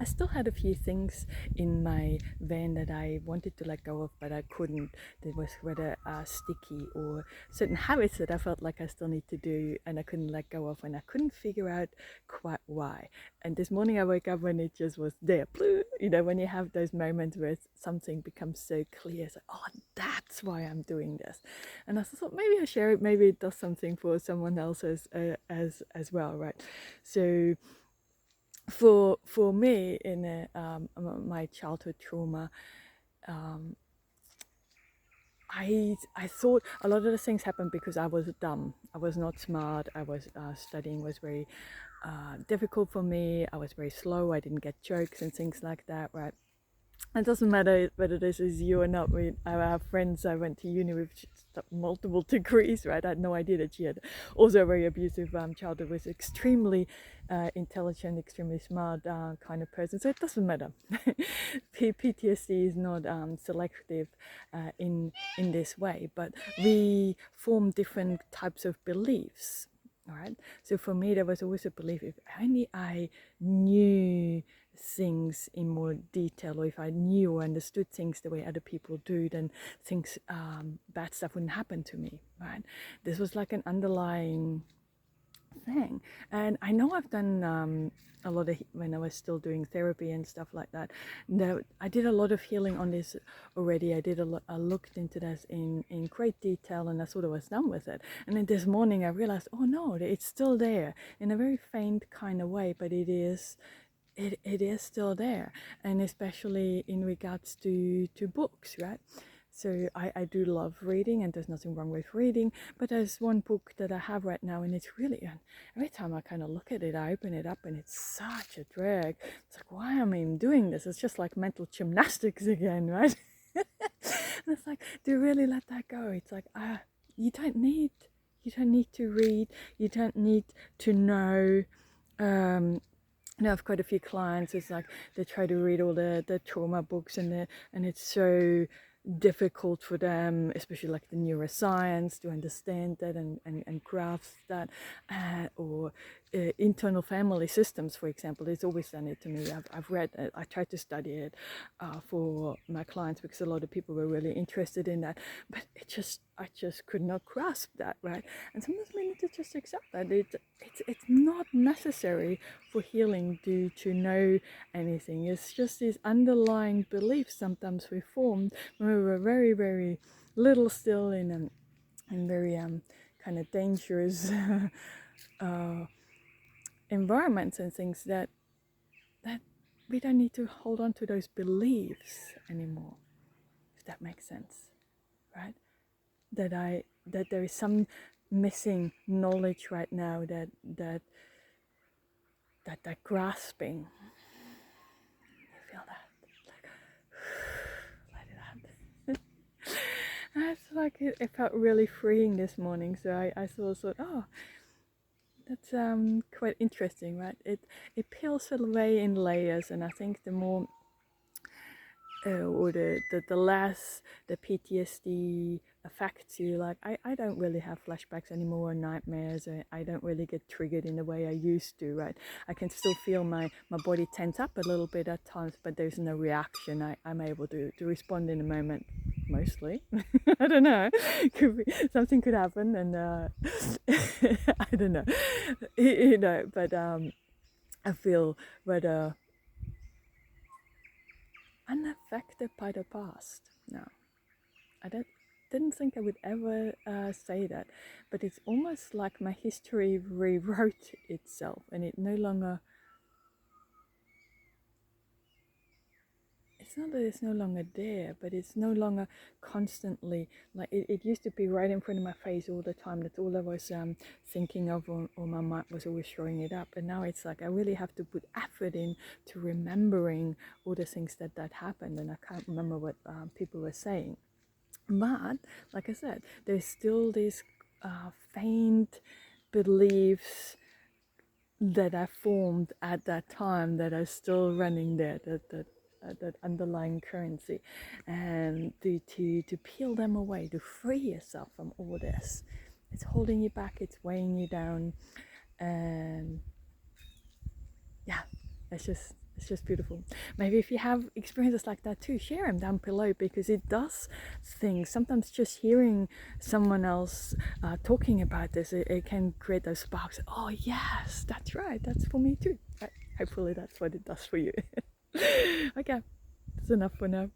I still had a few things in my van that I wanted to let go of, but I couldn't. They was rather sticky, or certain habits that I felt like I still need to do and I couldn't let go of, and I couldn't figure out quite why. And this morning I woke up when it just was there. You know, when you have those moments where something becomes so clear, it's like, oh, that's why I'm doing this. And I thought maybe I share it, maybe it does something for someone else as well, right? So for me, in my childhood trauma, um, I thought a lot of the things happened because I was dumb. I was not smart. I was studying was very difficult for me. I was very slow. I didn't get jokes and things like that, right? It doesn't matter whether this is you or not. I have friends I went to uni with multiple degrees, right? I had no idea that she had also a very abusive childhood, was extremely intelligent, extremely smart kind of person. So it doesn't matter. PTSD is not selective in this way, but we form different types of beliefs. All right. So for me, there was always a belief if only I knew things in more detail, or if I knew or understood things the way other people do, then things, bad stuff wouldn't happen to me, right? This was like an underlying thing. And I know I've done a lot of, when I was still doing therapy and stuff like that, I did a lot of healing on this already. I looked into this in great detail, and I sort of was done with it. And then this morning I realized, oh no, it's still there in a very faint kind of way, but it is still there, and especially in regards to books, right? So I do love reading, and there's nothing wrong with reading, but there's one book that I have right now, and it's really, every time I kind of look at it, I open it up and it's such a drag. It's like, why am I even doing this? It's just like mental gymnastics again, right? And it's like, do you really let that go? It's like, you don't need to read, you don't need to know. Now I've got a few clients, it's like they try to read all the trauma books, and it's so difficult for them, especially like the neuroscience, to understand that and grasp that, or internal family systems, for example. It's always done it to me. I've read it, I tried to study it for my clients because a lot of people were really interested in that, but I just could not grasp that, right? And sometimes we need to just accept that it's not necessary for healing to know anything. It's just these underlying beliefs sometimes we formed when we were very, very little still, in very kind of dangerous environments and things, that we don't need to hold on to those beliefs anymore, if that makes sense, right? That there is some missing knowledge right now, that grasping. You feel that? Like, let it out. It's like it felt really freeing this morning. So I sort of thought, oh, that's quite interesting, right? It peels it away in layers, and I think the more or the less the PTSD affects you. Like I don't really have flashbacks anymore, or nightmares, or I don't really get triggered in the way I used to, right? I can still feel my body tense up a little bit at times, but there's no reaction. I'm able to respond in a moment, mostly. I don't know. Something could happen, and I don't know. You know, but I feel rather unaffected by the past. No, I didn't think I would ever say that, but it's almost like my history rewrote itself, and it no longer. It's not that it's no longer there, but it's no longer constantly like it used to be right in front of my face all the time. That's all I was thinking of, or my mind was always showing it up. And now it's like I really have to put effort in to remembering all the things that happened, and I can't remember what people were saying. But like I said, there's still these faint beliefs that I formed at that time that are still running there, that underlying currency, and to peel them away, to free yourself from all this. It's holding you back, it's weighing you down, and yeah, it's It's just beautiful. Maybe if you have experiences like that too, share them down below, because it does things. Sometimes just hearing someone else talking about this, it can create those sparks. Oh yes, that's right, that's for me too. Right? Hopefully that's what it does for you. Okay, that's enough for now.